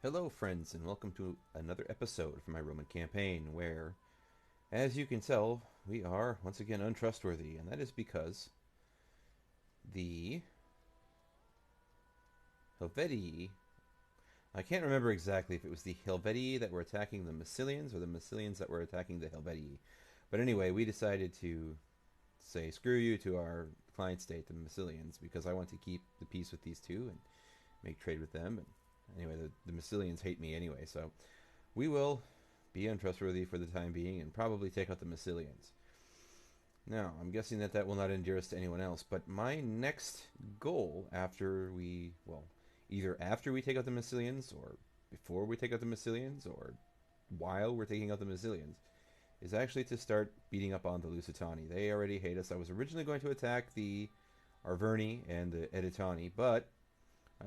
Hello, friends, and welcome to another episode from my Roman campaign, where, as you can tell, we are once again untrustworthy, and that is because the Helvetii. I can't remember exactly if it was the Helvetii that were attacking the Massilians or the Massilians that were attacking the Helvetii. But anyway, we decided to say screw you to our client state, the Massilians, because I want to keep the peace with these two and make trade with them. And anyway, the Massilians hate me anyway, so we will be untrustworthy for the time being and probably take out the Massilians. Now, I'm guessing that that will not endear us to anyone else, but my next goal after we, well, either after we take out the Massilians, or before we take out the Massilians, or while we're taking out the Massilians, is actually to start beating up on the Lusitani. They already hate us. I was originally going to attack the Arverni and the Editani, but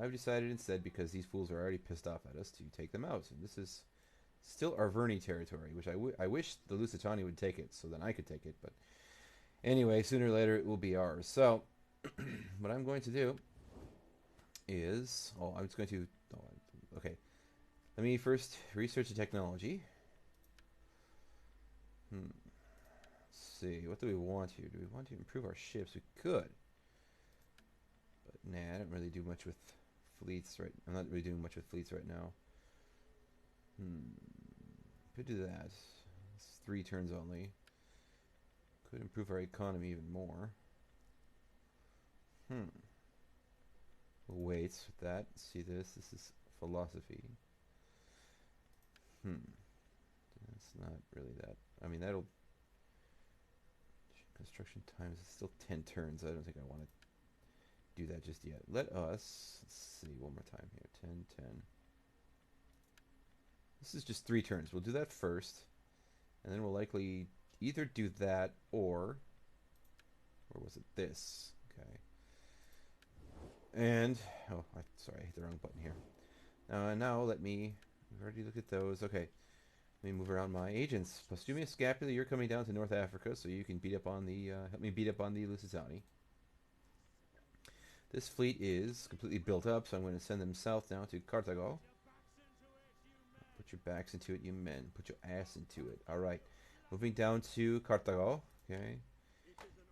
I've decided instead, because these fools are already pissed off at us, to take them out. And this is still Arverni territory, which I wish the Lusitani would take it so then I could take it. But anyway, sooner or later it will be ours. So what I'm going to do is, I'm just going to, okay. Let me first research the technology. Let's see, what do we want here? Do we want to improve our ships? We could. But nah, I don't really do much with fleets right. I'm not really doing much with fleets right now. Could do that. It's 3 turns only. Could improve our economy even more. We'll wait with that. See this. This is philosophy. It's not really that. I mean, that'll. Construction time is still 10 turns. I don't think I want to do that just yet. Let's see one more time here. 10, 10. This is just 3 turns. We'll do that first, and then we'll likely either do that or was it this? Okay. And sorry, I hit the wrong button here. Now let me. We've already looked at those. Okay. Let me move around my agents. Postumius Scapula, you're coming down to North Africa, so you can beat up on the help me beat up on the Lusitani. This fleet is completely built up, so I'm going to send them south now to Carthago. Put your backs into it, you men. Put your ass into it. All right. Moving down to Carthago. Okay.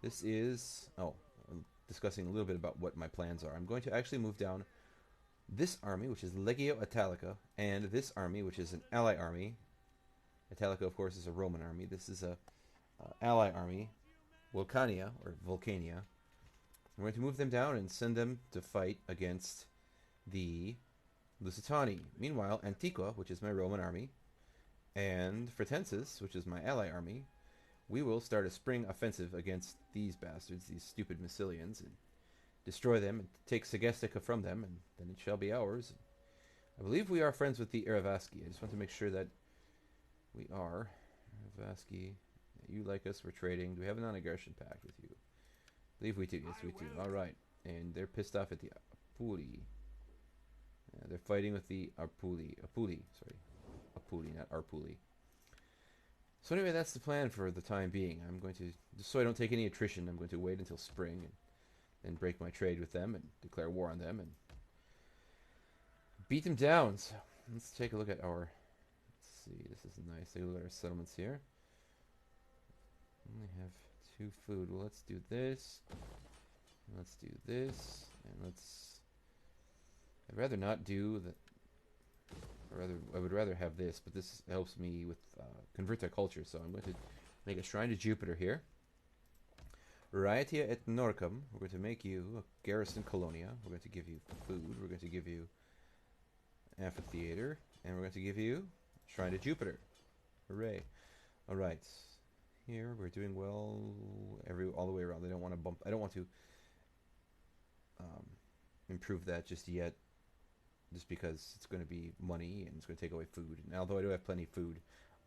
This is... I'm discussing a little bit about what my plans are. I'm going to actually move down this army, which is Legio Italica, and this army, which is an ally army. Italica, of course, is a Roman army. This is a ally army, Vulcania, or Vulcania. I'm going to move them down and send them to fight against the Lusitani. Meanwhile, Antiqua, which is my Roman army, and Fretensis, which is my ally army, we will start a spring offensive against these bastards, these stupid Massilians, and destroy them and take Segestica from them, and then it shall be ours. I believe we are friends with the Eravasci. I just want to make sure that we are. Eravasci, you like us, we're trading. Do we have a non-aggression pact with you? I believe we do. Yes, we do. All right. And they're pissed off at the Apuli. Yeah, they're fighting with the Apuli. Sorry. Apuli, not Arpuli. So anyway, that's the plan for the time being. I'm going to, just so I don't take any attrition, I'm going to wait until spring and then break my trade with them and declare war on them and beat them down. So let's take a look at our... Let's see, this is nice. Take a look at our settlements here. Only have 2 food. Well, let's do this. Let's do this. And let's... I'd rather not do the... I would rather have this, but this helps me with convert their culture. So I'm going to make a shrine to Jupiter here. Riotia et Norcum. We're going to make you a garrison colonia. We're going to give you food. We're going to give you amphitheater, and we're going to give you shrine to Jupiter. Hooray! All right, here we're doing well all the way around. I don't want to bump. I don't want to improve that just yet, just because it's going to be money and it's going to take away food. And although I do have plenty of food,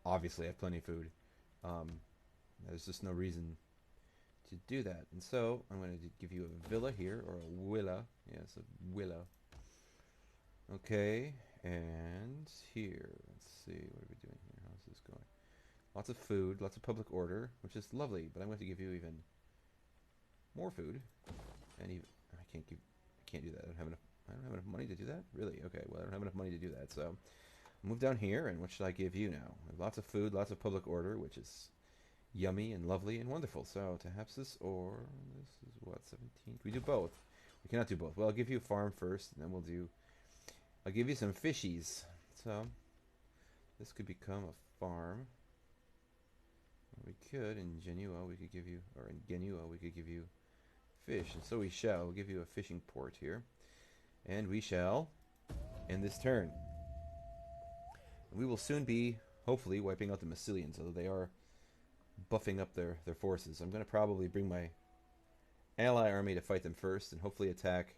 obviously I have plenty of food. There's just no reason to do that. And so I'm going to give you a villa here, or a villa. Yes, a villa. Okay, and here, let's see, what are we doing here? How's this going? Lots of food, lots of public order, which is lovely, but I'm going to give you even more food. And even I can't do that. I don't have enough I don't have enough money to do that? Really? Okay, well, I don't have enough money to do that, so move down here, and what should I give you now? Lots of food, lots of public order, which is yummy and lovely and wonderful. So, Tahapsis, or this is what, 17? Can we do both? We cannot do both. Well, I'll give you a farm first, and then I'll give you some fishies. So, this could become a farm. We could, in Genua, we could give you, or in Genua, we could give you fish, and so we shall. We'll give you a fishing port here. And we shall end this turn. And we will soon be, hopefully, wiping out the Massilians, although they are buffing up their forces. I'm going to probably bring my ally army to fight them first, and hopefully attack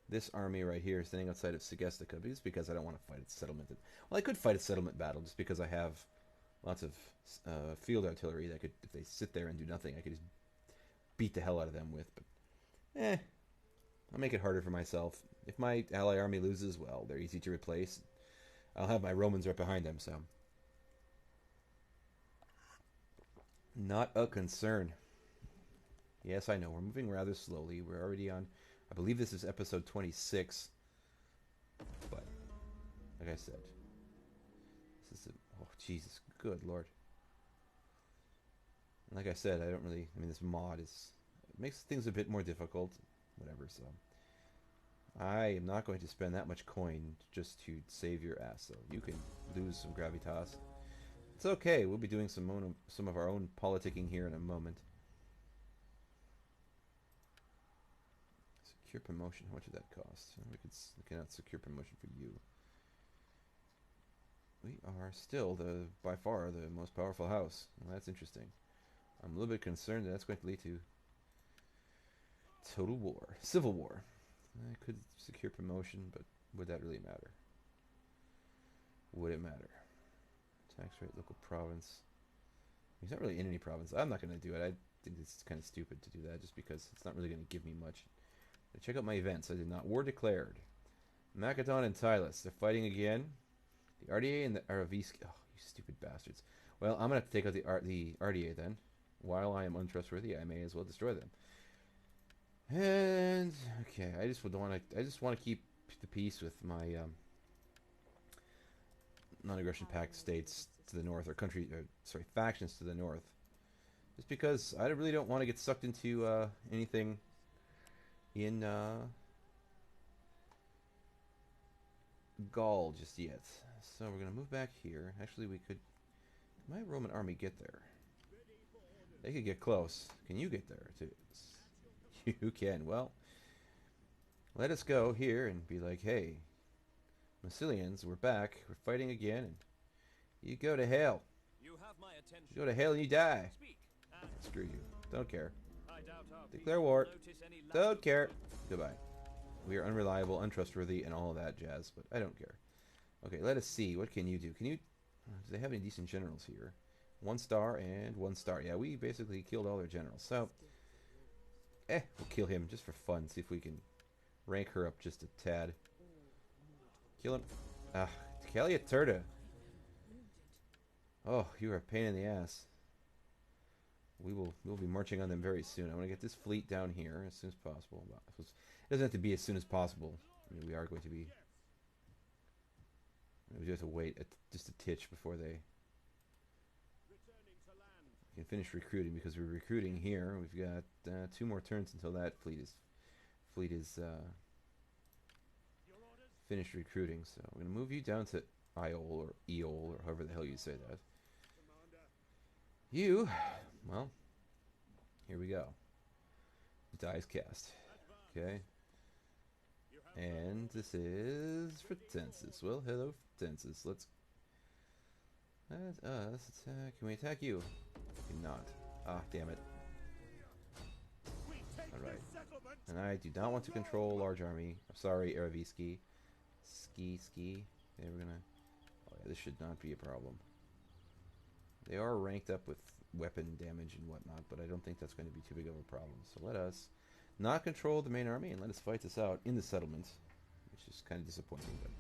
this army right here, standing outside of Segestica, just because I don't want to fight its settlement. Well, I could fight a settlement battle, just because I have lots of field artillery that could, if they sit there and do nothing, I could just beat the hell out of them with. But, I'll make it harder for myself. If my ally army loses, well, they're easy to replace. I'll have my Romans right behind them, so. Not a concern. Yes, I know, we're moving rather slowly. We're already on, I believe this is episode 26. But, like I said, this is oh, Jesus, good Lord. Like I said, I don't really, I mean, this mod is, it makes things a bit more difficult. Whatever, so. I am not going to spend that much coin just to save your ass, so you can lose some gravitas. It's okay, we'll be doing some of our own politicking here in a moment. Secure promotion, how much did that cost? We cannot secure promotion for you. We are still by far the most powerful house. Well, that's interesting. I'm a little bit concerned that that's going to lead to total war, civil war. I could secure promotion, but would that really matter? Would it matter? Tax rate, local province. He's not really in any province. I'm not going to do it. I think it's kind of stupid to do that, just because it's not really going to give me much. Check out my events. I did not. War declared. Macedon and Tylus. They're fighting again. The RDA and the Araviski. Oh, you stupid bastards. Well, I'm going to have to take out the RDA then. While I am untrustworthy, I may as well destroy them. And okay, I just want to keep the peace with my non-aggression pact states to the north, or factions to the north. Just because I really don't want to get sucked into anything in Gaul just yet. So we're gonna move back here. Actually, we could. Can my Roman army get there? They could get close. Can you get there too? You can. Well, let us go here and be like, hey, Massilians, we're back. We're fighting again, and you go to hell. You have my attention. You go to hell and you die. Screw you. Don't care. Declare war. Don't care. Goodbye. We are unreliable, untrustworthy, and all of that jazz, but I don't care. Okay, let us see. What can you do? Do they have any decent generals here? 1 star and 1 star. Yeah, we basically killed all their generals. So, we'll kill him just for fun. See if we can rank her up just a tad. Kill him. Caliaturda. Oh, you are a pain in the ass. We'll be marching on them very soon. I want to get this fleet down here as soon as possible. Well, it doesn't have to be as soon as possible. I mean, we are going to be. We have to wait just a titch before they can finish recruiting, because we're recruiting here. We've got 2 more turns until that fleet is finished recruiting. So I'm going to move you down to Iol or Eol or however the hell you say that. You, well, here we go. Dies cast. Okay. And this is Fretensis. Well, hello, Fretensis. Let's attack. Can we attack you? We cannot. Ah, damn it. Alright. And I do not want to control a large army. I'm sorry, Araviski. Ski. Okay, we're gonna. Oh, yeah, this should not be a problem. They are ranked up with weapon damage and whatnot, but I don't think that's going to be too big of a problem. So let us not control the main army and let us fight this out in the settlement, which is kind of disappointing. But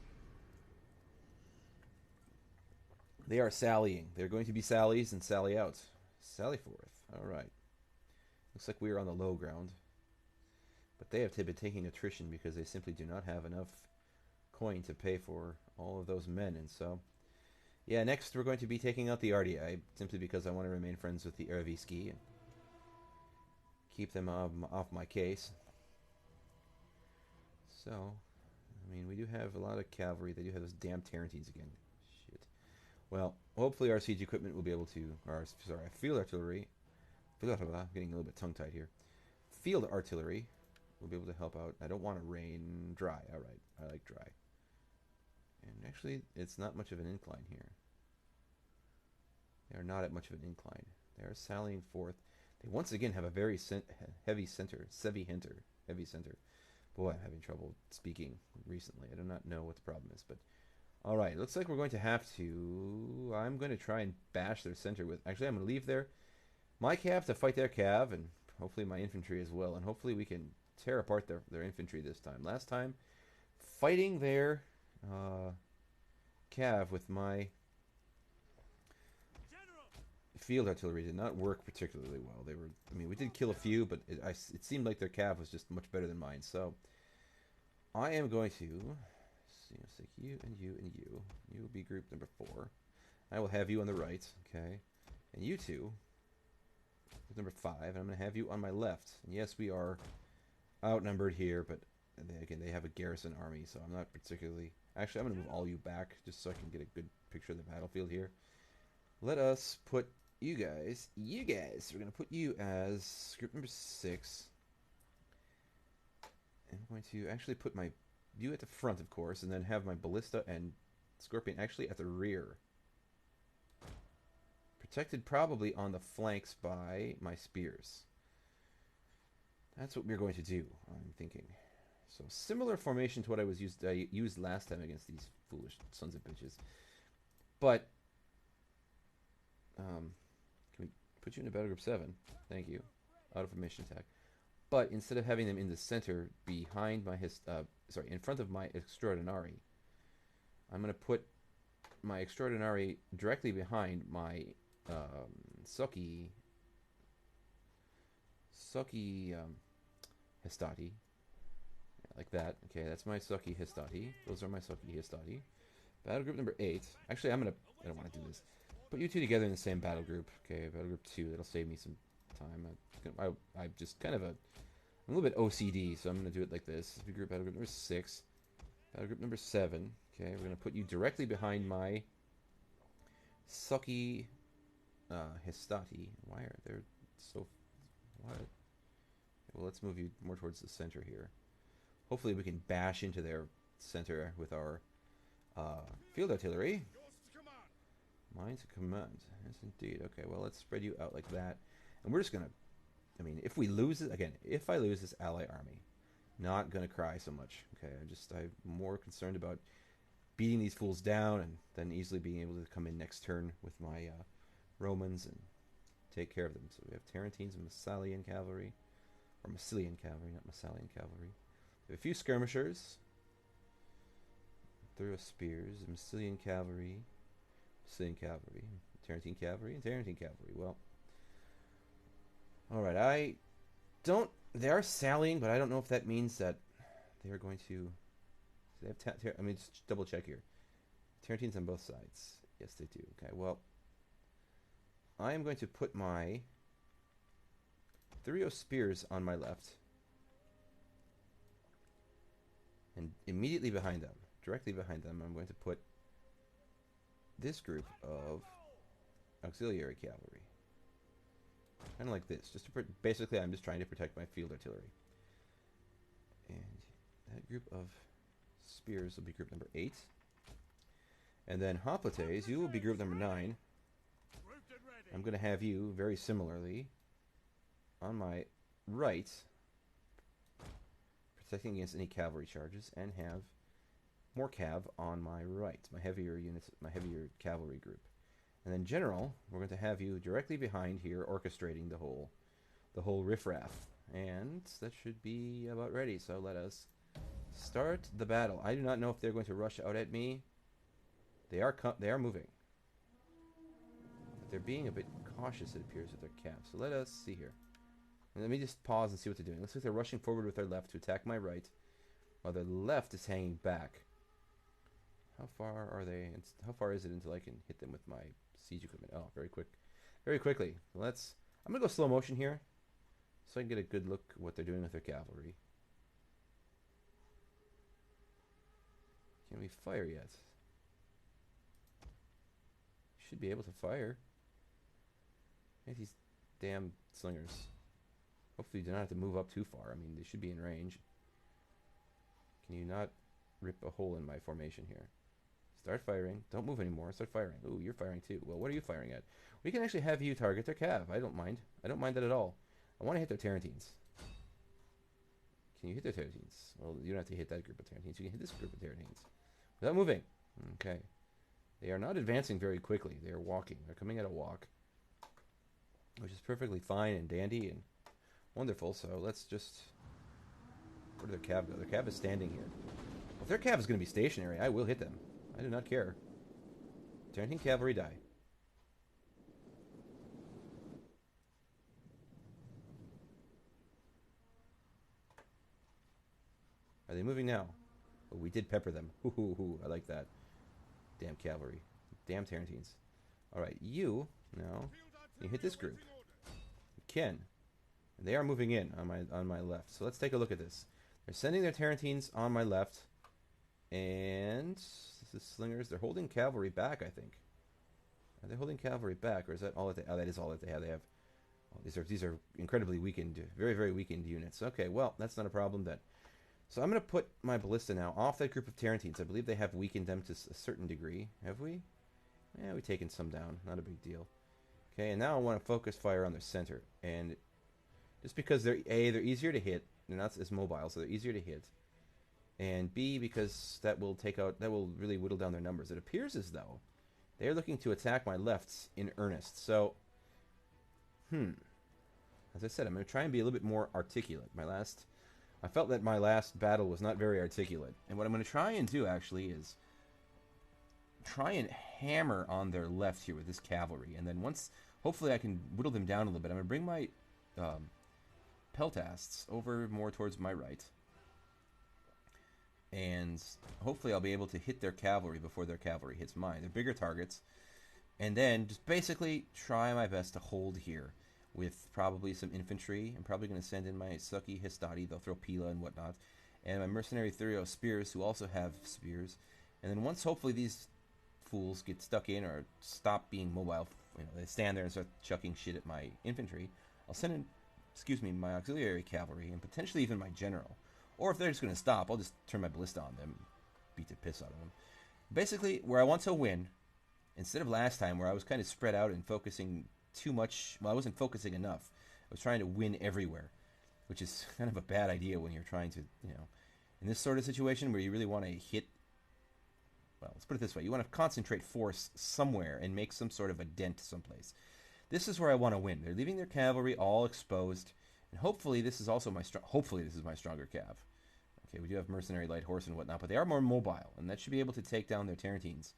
they are sallying. They're going to be sallies and sally out. Sally forth. All right. Looks like we are on the low ground. But they have been taking attrition because they simply do not have enough coin to pay for all of those men. And so, yeah, next we're going to be taking out the RDI, simply because I want to remain friends with the Erviski and keep them off my case. So, I mean, we do have a lot of cavalry. They do have those damn Tarantines again. Shit. Well, hopefully our siege equipment will be able to, or sorry, field artillery. I'm getting a little bit tongue-tied here. Field artillery will be able to help out. I don't want to rain dry. All right, I like dry. And actually, it's not much of an incline here. They are not at much of an incline. They are sallying forth. They once again have a very heavy center. Heavy center. Boy, I'm having trouble speaking recently. I do not know what the problem is, but all right. It looks like we're going to have to. I'm going to try and bash their center with. Actually, I'm going to leave my cav to fight their cav, and hopefully my infantry as well. And hopefully we can tear apart their infantry this time. Last time, fighting their cav with my field artillery did not work particularly well. They were, I mean, we did kill a few, but it seemed like their cav was just much better than mine. So I am going to see you and you and you. You will be group number 4. I will have you on the right, okay, and you two, group number 5. And I'm going to have you on my left. And yes, we are outnumbered here, but again, they have a garrison army, so I'm not particularly. Actually, I'm going to move all you back just so I can get a good picture of the battlefield here. Let us put you guys, we're going to put you as group number 6. I'm going to actually put you at the front, of course, and then have my ballista and scorpion actually at the rear. Protected probably on the flanks by my spears. That's what we're going to do, I'm thinking. So similar formation to what I used last time against these foolish sons of bitches. But can we put you in a battle group 7? Thank you. Auto formation attack. But instead of having them in the center behind my in front of my Extraordinary, I'm going to put my Extraordinary directly behind my Socchi Hastati. Like that. Okay, that's my Socchi Hastati. Those are my Socchi Hastati. Battle group number 8. Actually, I don't want to do this. Put you two together in the same battle group. Okay, battle group 2. That'll save me some time. I'm just kind of I'm a little bit OCD, so I'm going to do it like this. Battle group number 6. Battle group number 7. Okay, we're going to put you directly behind my Socchi Hastati. Why are they so... What? Well, let's move you more towards the center here. Hopefully we can bash into their center with our field artillery. Mine to command. Yes, indeed. Okay, well, let's spread you out like that. And we're just going to... I mean, if we lose it... Again, if I lose this ally army, not going to cry so much. Okay, I'm more concerned about beating these fools down and then easily being able to come in next turn with my Romans and take care of them. So we have Tarentines and Massilian cavalry. Or Massilian cavalry, not Massilian cavalry. We have a few skirmishers. Thorough spears. Massilian cavalry. Massilian cavalry. Tarentine cavalry and Tarentine cavalry. Well, alright, they are sallying, but I don't know if that means that they are going to... They have I mean, just double check here. Tarentines on both sides. Yes, they do. Okay, well, I am going to put my Thurio spears on my left. And immediately behind them, directly behind them, I'm going to put this group of auxiliary cavalry. Kind of like this. Basically, I'm just trying to protect my field artillery. And that group of spears will be group number 8. And then hoplites, you will be group number 9. I'm going to have you, very similarly, on my right, protecting against any cavalry charges, and have more cav on my right, my heavier units, my heavier cavalry group. And then general, we're going to have you directly behind here, orchestrating the whole riffraff. And that should be about ready. So let us start the battle. I do not know if they're going to rush out at me. They are moving, but they're being a bit cautious, it appears, with their cav. So let us see here. let me just pause and see what they're doing. Looks like they're rushing forward with their left to attack my right, while their left is hanging back. How far are they? How far is it until I can hit them with my siege equipment? Oh, very quick. Very quickly. I'm going to go slow motion here so I can get a good look at what they're doing with their cavalry. Can we fire yet? Should be able to fire. These damn slingers. Hopefully you do not have to move up too far. I mean, they should be in range. Can you not rip a hole in my formation here? Start firing. Don't move anymore. Start firing. Ooh, you're firing too. Well, what are you firing at? We can actually have you target their cav. I don't mind. I don't mind that at all. I want to hit their Tarantines. Can you hit their Tarantines? Well, you don't have to hit that group of Tarantines. You can hit this group of Tarantines. Without moving. Okay. They are not advancing very quickly. They are walking. They're coming at a walk. Which is perfectly fine and dandy and wonderful. So let's just... Where did their cav go? Their cav is standing here. Well, if their cav is going to be stationary, I will hit them. I do not care. Tarantine cavalry die. Are they moving now? Oh, we did pepper them. Hoo hoo hoo. I like that. Damn cavalry. Damn Tarantines. Alright, you now you hit this group. You can. They are moving in on my left. So let's take a look at this. They're sending their Tarantines on my left. And this is slingers. They're holding cavalry back, I think. Are they holding cavalry back, or is that all that they? Oh, that is all that they have. They have. Oh, these are incredibly weakened, very very weakened units. Okay, well that's not a problem then. So I'm going to put my ballista now off that group of Tarantines. I believe they have weakened them to a certain degree. Have we? Yeah, we've taken some down. Not a big deal. Okay, and now I want to focus fire on their center. And just because they're easier to hit, they're not as mobile, so they're easier to hit. And B, because that will really whittle down their numbers. It appears as though they're looking to attack my lefts in earnest. So, as I said, I'm going to try and be a little bit more articulate. I felt that my last battle was not very articulate. And what I'm going to try and do, actually, is try and hammer on their left here with this cavalry. And then once, hopefully I can whittle them down a little bit. I'm going to bring my peltasts over more towards my right. And hopefully I'll be able to hit their cavalry before their cavalry hits mine. They're bigger targets. And then just basically try my best to hold here with probably some infantry. I'm probably going to send in my Suki Histati. They'll throw Pila and whatnot. And my mercenary Thurio spears, who also have spears. And then once hopefully these fools get stuck in or stop being mobile, they stand there and start chucking shit at my infantry, I'll send in, my auxiliary cavalry and potentially even my general. Or if they're just going to stop, I'll just turn my ballista on them, beat the piss out of them. Basically, where I want to win, instead of last time where I was kind of spread out and focusing too much, well, I wasn't focusing enough. I was trying to win everywhere, which is kind of a bad idea when you're trying to, in this sort of situation where you really want to hit, well, let's put it this way. You want to concentrate force somewhere and make some sort of a dent someplace. This is where I want to win. They're leaving their cavalry all exposed, and hopefully this is also my stronger cav. Okay, we do have mercenary light horse and whatnot, but they are more mobile, and that should be able to take down their Tarantines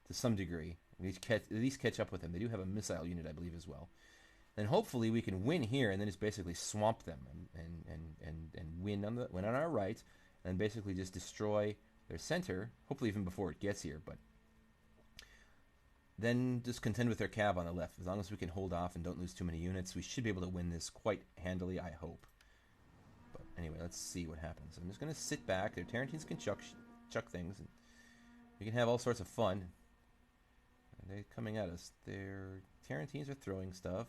to some degree. At least catch up with them. They do have a missile unit, I believe, as well. Then hopefully we can win here, and then just basically swamp them and win on our right, and basically just destroy their center. Hopefully even before it gets here, but then just contend with their cav on the left. As long as we can hold off and don't lose too many units, we should be able to win this quite handily, I hope. But anyway, let's see what happens. I'm just going to sit back. Their Tarantines can chuck things, and we can have all sorts of fun. They're coming at us. Their Tarantines are throwing stuff.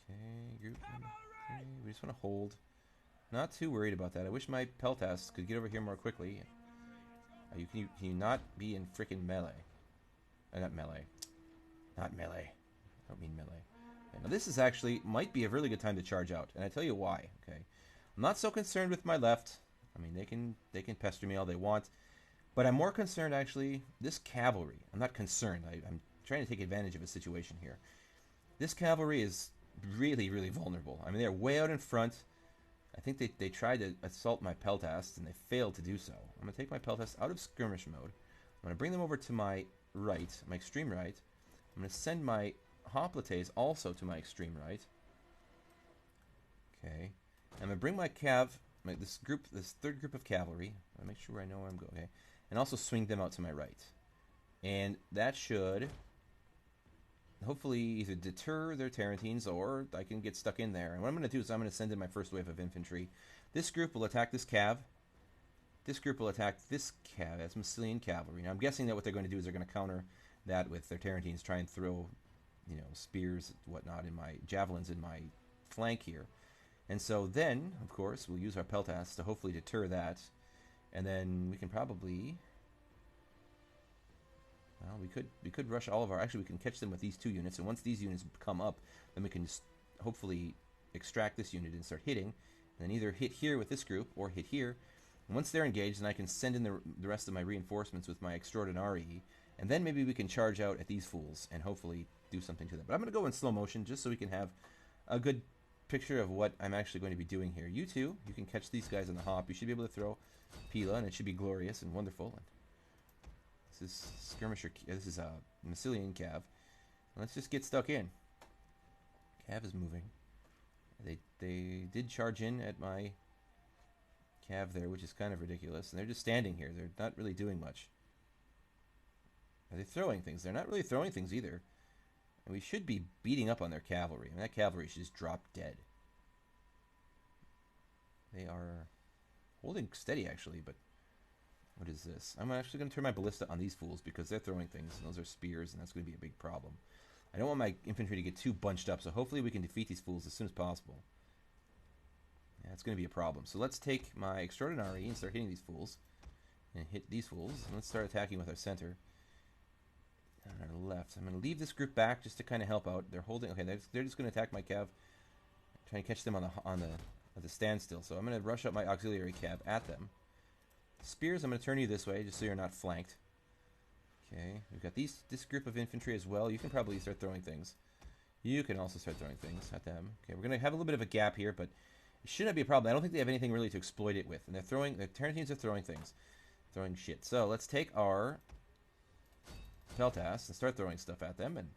Okay, group. Okay, we just want to hold. Not too worried about that. I wish my peltasts could get over here more quickly. Can you not be in frickin' melee? Not melee. Not melee. I don't mean melee. Okay, now this is actually might be a really good time to charge out, and I tell you why. Okay, I'm not so concerned with my left. I mean, they can pester me all they want. But I'm more concerned, actually, this cavalry. I'm not concerned. I'm trying to take advantage of a situation here. This cavalry is really, really vulnerable. I mean, they're way out in front. I think they tried to assault my peltasts, and they failed to do so. I'm going to take my peltasts out of skirmish mode. I'm going to bring them over to my right, my extreme right. I'm going to send my hoplites also to my extreme right. Okay. I'm going to bring my this third group of cavalry. I'll make sure I know where I'm going. Okay. And also swing them out to my right. And that should hopefully either deter their Tarantines or I can get stuck in there. And what I'm going to do is I'm going to send in my first wave of infantry. This group will attack this cav. This group will attack this cav. That's Massilian cavalry. Now I'm guessing that what they're going to do is they're going to counter that with their Tarantines, try and throw, spears, whatnot, in my javelins in my flank here. And so then, of course, we'll use our peltasts to hopefully deter that. And then we can probably... Well, we could rush all of our... Actually, we can catch them with these 2 units. And once these units come up, then we can just hopefully extract this unit and start hitting. And then either hit here with this group or hit here. And once they're engaged, then I can send in the rest of my reinforcements with my Extraordinari. And then maybe we can charge out at these fools and hopefully do something to them. But I'm going to go in slow motion just so we can have a good picture of what I'm actually going to be doing here. You two, you can catch these guys on the hop. You should be able to throw Pila, and it should be glorious and wonderful. And this is skirmisher. This is a Massilian cav. Let's just get stuck in. Cav is moving. They did charge in at my cav there, which is kind of ridiculous. And they're just standing here. They're not really doing much. Are they throwing things? They're not really throwing things either. And we should be beating up on their cavalry. I mean, that cavalry should just drop dead. They are holding steady, actually, but what is this? I'm actually going to turn my ballista on these fools because they're throwing things, and those are spears, and that's going to be a big problem. I don't want my infantry to get too bunched up, so hopefully we can defeat these fools as soon as possible. Yeah, it's going to be a problem. So let's take my Extraordinary and start hitting these fools. And hit these fools. And let's start attacking with our center. On our left. I'm going to leave this group back just to kind of help out. They're holding... Okay, they're just going to attack my cav. Trying to catch them at the standstill. So I'm going to rush up my auxiliary cav at them. Spears, I'm going to turn you this way just so you're not flanked. Okay, we've got this group of infantry as well. You can probably start throwing things. You can also start throwing things at them. Okay, we're going to have a little bit of a gap here, but it should not be a problem. I don't think they have anything really to exploit it with. And the Tarantines are throwing things. Throwing shit. So let's take our Peltas and start throwing stuff at them, and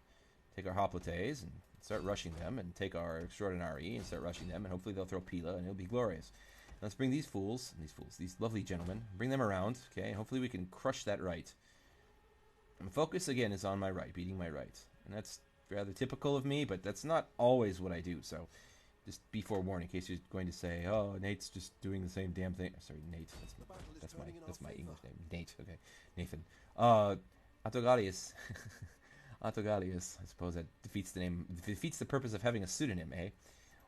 take our Hoplites and start rushing them, and take our Extraordinary and start rushing them, and hopefully they'll throw Pila, and it'll be glorious. Let's bring these lovely gentlemen, bring them around, okay, and hopefully we can crush that right. And focus, again, is on my right, beating my right. And that's rather typical of me, but that's not always what I do, so just be forewarned in case you're going to say, oh, Nate's just doing the same damn thing. Sorry, Nate, that's my English name. Nate, okay, Nathan. Autogalius. Autogalius, I suppose that defeats the purpose of having a pseudonym, eh?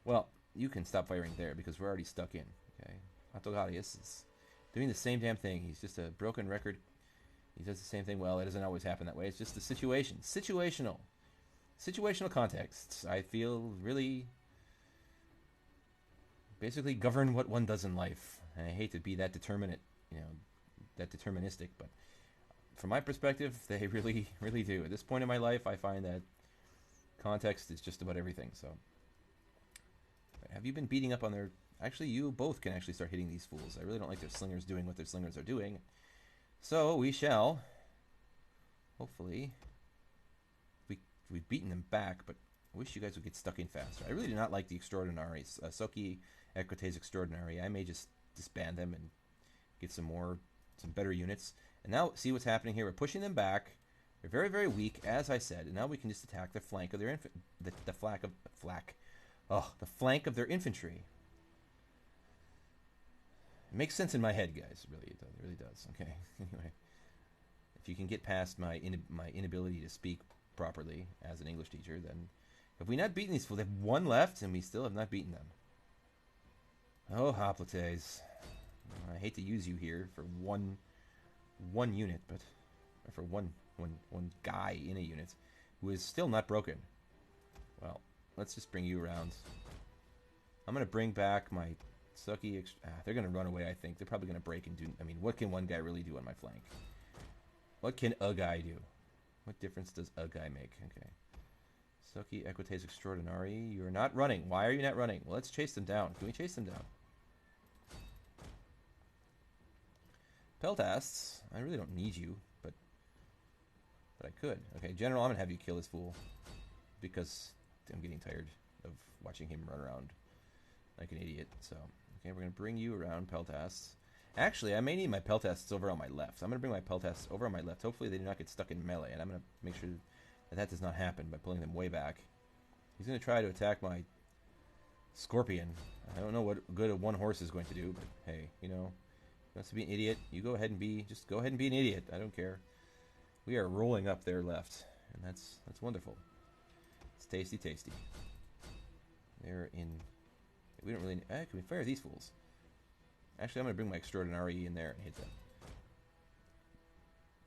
Well, you can stop firing there because we're already stuck in, okay? Autogalius is doing the same damn thing. He's just a broken record. He does the same thing. Well, it doesn't always happen that way. It's just the situation. Situational contexts, I feel, really basically govern what one does in life. And I hate to be that determinate, that deterministic, but from my perspective, they really, really do. At this point in my life, I find that context is just about everything. So, have you been beating up on their... Actually, you both can actually start hitting these fools. I really don't like their slingers doing what their slingers are doing. So, we shall... Hopefully... We've beaten them back, but I wish you guys would get stuck in faster. I really do not like the Extraordinaries. Soki Equites Extraordinary. I may just disband them and get some better units. And now, see what's happening here. We're pushing them back. They're very, very weak, as I said. And now we can just attack the flank of their the flank of their infantry. It makes sense in my head, guys. It really does. Okay. Anyway, if you can get past my inability to speak properly as an English teacher, then have we not beaten these fools? They have one left, and we still have not beaten them. Oh, Hoplites. I hate to use you here for one unit, but for one guy in a unit who is still not broken. Well, let's just bring you around. I'm going to bring back my Sucky... they're going to run away, I think. They're probably going to break and do... I mean, what can one guy really do on my flank? What can a guy do? What difference does a guy make? Okay. Sucky Equites Extraordinary. You're not running. Why are you not running? Well, let's chase them down. Can we chase them down? Peltasts, I really don't need you, but I could. Okay, General, I'm going to have you kill this fool because I'm getting tired of watching him run around like an idiot. So, okay, we're going to bring you around, Peltasts. Actually, I may need my Peltasts over on my left. I'm going to bring my Peltasts over on my left. Hopefully they do not get stuck in melee, and I'm going to make sure that that does not happen by pulling them way back. He's going to try to attack my Scorpion. I don't know what good a one horse is going to do, but hey, you know, he wants to be an idiot. You go ahead and just go ahead and be an idiot. I don't care. We are rolling up their left, and that's wonderful. It's tasty, tasty. They're in. We don't really. Can we fire these fools? Actually, I'm going to bring my Extraordinary in there and hit them.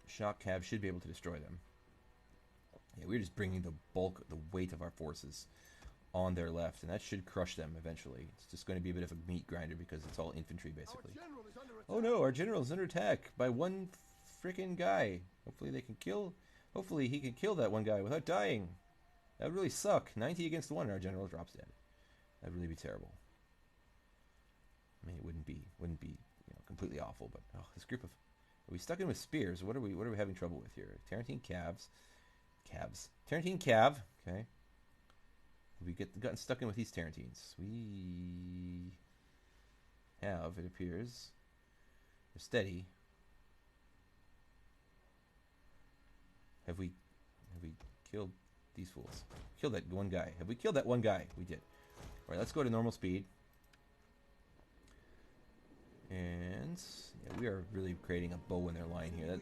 Shock Cab should be able to destroy them. Yeah, we're just bringing the bulk, the weight of our forces on their left, and that should crush them eventually. It's just going to be a bit of a meat grinder because it's all infantry, basically. Oh no, our general is under attack by one freaking guy. Hopefully they can kill... Hopefully he can kill that one guy without dying. That would really suck. 90 against 1 and our general drops dead. That would really be terrible. I mean, it wouldn't be you know, completely awful, but oh, this group of... Are we stuck in with spears? What are we having trouble with here? Tarantine Calves. Tarantine Cav. Okay. We gotten stuck in with these Tarantines. We have, it appears. They're steady. Have we killed these fools? Killed that one guy. Have we killed that one guy? We did. Alright, let's go to normal speed. And yeah, we are really creating a bow in their line here.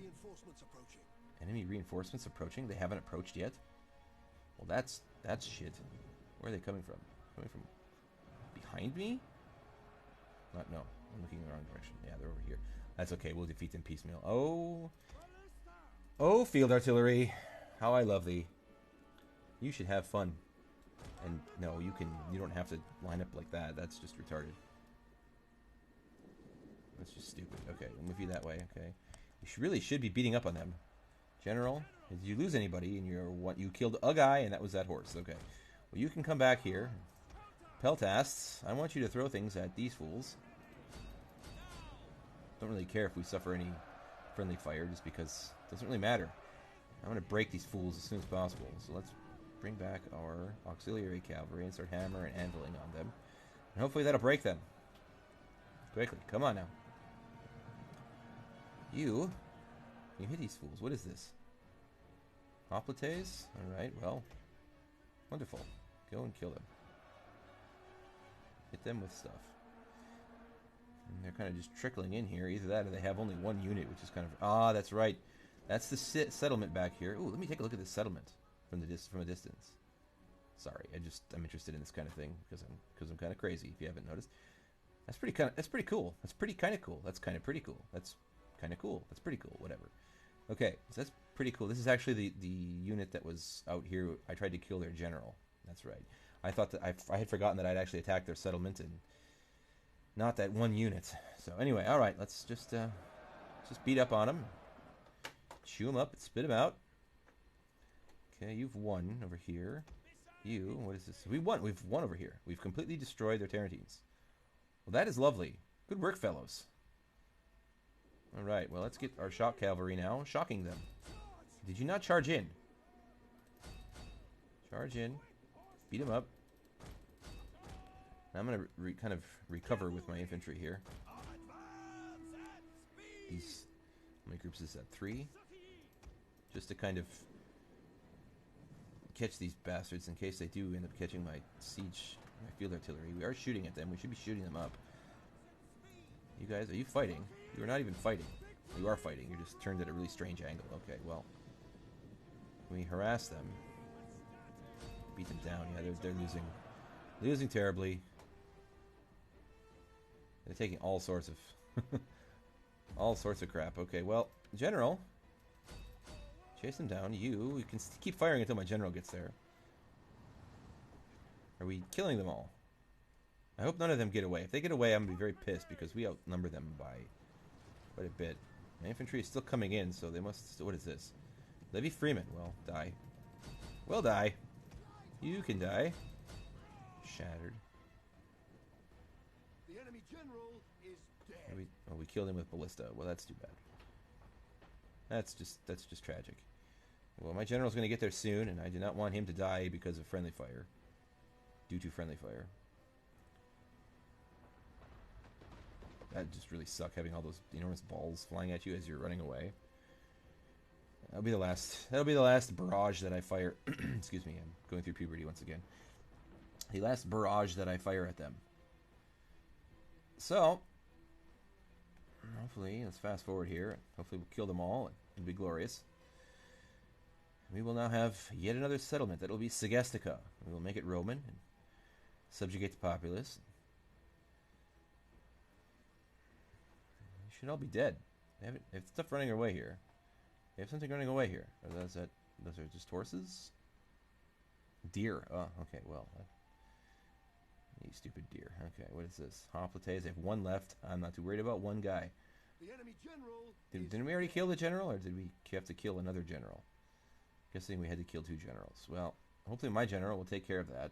Enemy reinforcements approaching? They haven't approached yet? Well, that's shit. Where are they coming from? Coming from behind me? No, I'm looking in the wrong direction. Yeah, they're over here. That's okay. We'll defeat them piecemeal. Oh, field artillery. How I love thee. You should have fun. And no, you don't have to line up like that. That's just retarded. That's just stupid. Okay, we'll move you that way. Okay. You really should be beating up on them. General, did you lose anybody? And you killed a guy, and that was that horse. Okay. Well, you can come back here. Peltasts, I want you to throw things at these fools. Don't really care if we suffer any friendly fire, just because it doesn't really matter. I'm going to break these fools as soon as possible. So let's bring back our auxiliary cavalry and start hammering and anviling on them. And hopefully that'll break them. Quickly, come on now. You hit these fools. What is this? Hoplites? Alright, well. Wonderful. Go and kill them. Hit them with stuff. And they're kind of just trickling in here. Either that or they have only one unit, which is kind of... Ah, that's right. That's the settlement back here. Ooh, let me take a look at this settlement from a distance. Sorry, I'm interested in this kind of thing because I'm kind of crazy, if you haven't noticed. That's pretty cool. That's kind of cool. That's kind of pretty cool. That's kind of cool. That's pretty cool. Whatever. Okay, so that's pretty cool. This is actually the unit that was out here. I tried to kill their general. That's right. I thought that I had forgotten that I'd actually attacked their settlement and not that one unit. So anyway, all right. Let's just beat up on them, chew them up, and spit them out. Okay, you've won over here. You, what is this? We've won over here. We've completely destroyed their Tarantines. Well, that is lovely. Good work, fellows. All right, well, let's get our shock cavalry now, shocking them. Did you not charge in? Charge in. Beat them up. Now I'm going to kind of recover with my infantry here. These, how many groups is that? 3? Just to kind of catch these bastards in case they do end up catching my siege, my field artillery. We are shooting at them. We should be shooting them up. You guys, are you fighting? You are not even fighting. You are fighting. You're just turned at a really strange angle. Okay, well. We harass them. Beat them down. Yeah, they're losing. Losing terribly. They're taking all sorts of... all sorts of crap. Okay, well, General. Chase them down. You can keep firing until my general gets there. Are we killing them all? I hope none of them get away. If they get away, I'm going to be very pissed because we outnumber them by quite a bit. My infantry is still coming in, so they must... What is this? Levy Freeman. Well, die. Well, die. You can die. Shattered. The enemy general is dead. We killed him with ballista. Well, that's too bad. That's just tragic. Well, my general's going to get there soon, and I do not want him to die because of friendly fire. Due to friendly fire. That just really suck, having all those enormous balls flying at you as you're running away. That'll be the last. That'll be the last barrage that I fire. Excuse me, I'm going through puberty once again. The last barrage that I fire at them. So, hopefully, let's fast forward here. Hopefully, we'll kill them all. It'll be glorious. We will now have yet another settlement. That'll be Segestica. We will make it Roman and subjugate the populace. They should all be dead. They have stuff running away here. They have something running away here. Those are just horses? Deer. Oh, okay, well. You stupid deer. Okay, what is this? Hoplites. They have one left. I'm not too worried about one guy. The enemy general Didn't we already kill the general, or did we have to kill another general? Guessing we had to kill 2 generals. Well, hopefully my general will take care of that.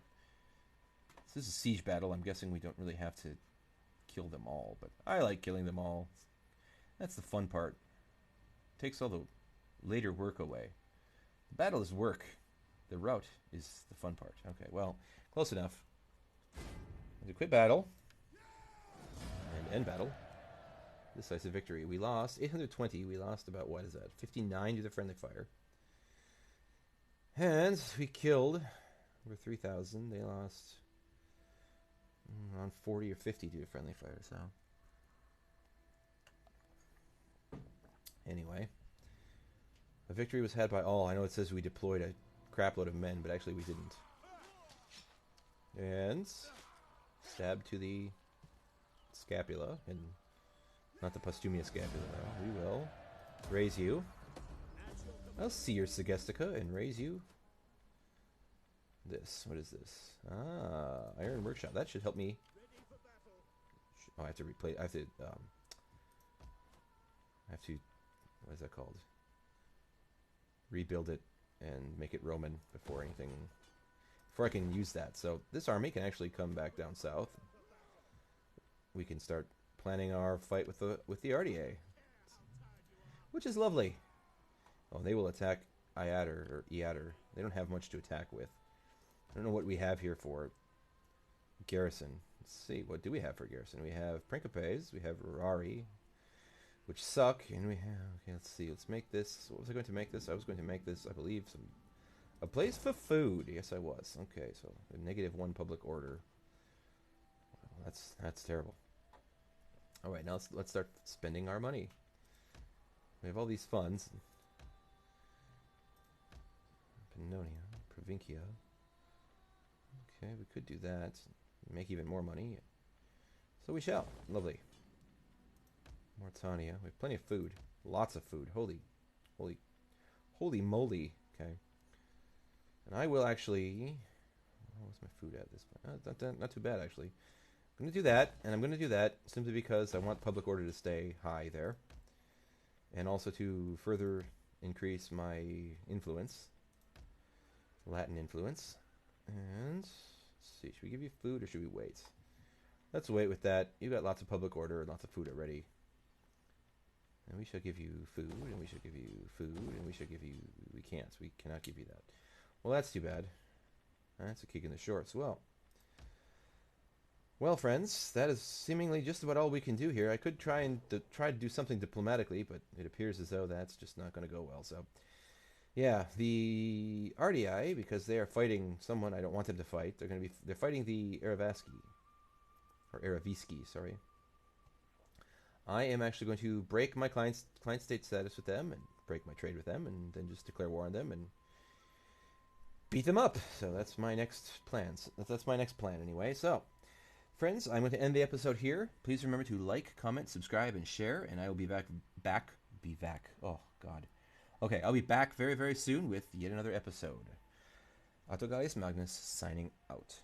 This is a siege battle. I'm guessing we don't really have to kill them all, but I like killing them all. That's the fun part. Takes all the later work away. The battle is work. The route is the fun part. Okay, well, close enough. To quit battle and end battle. Decisive victory. We lost 820. We lost about, what is that, 59 to the friendly fire. And we killed over 3,000. They lost around 40 or 50 to the friendly fire. So anyway, the victory was had by all. I know it says we deployed a crapload of men, but actually we didn't. And stab to the scapula, and not the posthumous scapula, though. We will raise you. I'll see your Segestica and raise you. This. What is this? Ah, Iron Workshop. That should help me. Oh, I have to replace. I have to. What is that called? Rebuild it and make it Roman before anything. Before I can use that. So this army can actually come back down south. We can start planning our fight with the RDA, which is lovely. Oh, they will attack Iader or Eader. They don't have much to attack with. I don't know what we have here for garrison. Let's see, what do we have for garrison? We have Principes, we have Rari, which suck, and we have, okay, let's see, let's make this, what was I going to make this? I was going to make this, I believe, a place for food. Yes, I was. Okay, so a -1 public order. Well, that's terrible. All right, now let's start spending our money. We have all these funds. Pannonia, Provincia. Okay, we could do that. Make even more money. So we shall. Lovely. Mauritania. We have plenty of food. Lots of food. Holy moly. Okay. And I will actually... What's my food at this point? Not too bad, actually. I'm going to do that, and I'm going to do that simply because I want public order to stay high there. And also to further increase my influence. Latin influence. And let's see, should we give you food or should we wait? Let's wait with that. You've got lots of public order and lots of food already. And we shall give you food, and we shall give you food, and we shall give you... We can't. We cannot give you that. Well, that's too bad. That's a kick in the shorts. Well, friends, that is seemingly just about all we can do here. I could try to do something diplomatically, but it appears as though that's just not going to go well. So, yeah, the RDI, because they are fighting someone I don't want them to fight. They're fighting the Erevaski, or Ereviski, sorry. I am actually going to break my client state status with them and break my trade with them, and then just declare war on them and beat them up. So that's my next plan. That's my next plan anyway. So, friends, I'm going to end the episode here. Please remember to like, comment, subscribe, and share, and I will be back. Oh, God. Okay, I'll be back very, very soon with yet another episode. Autogaius Magnus signing out.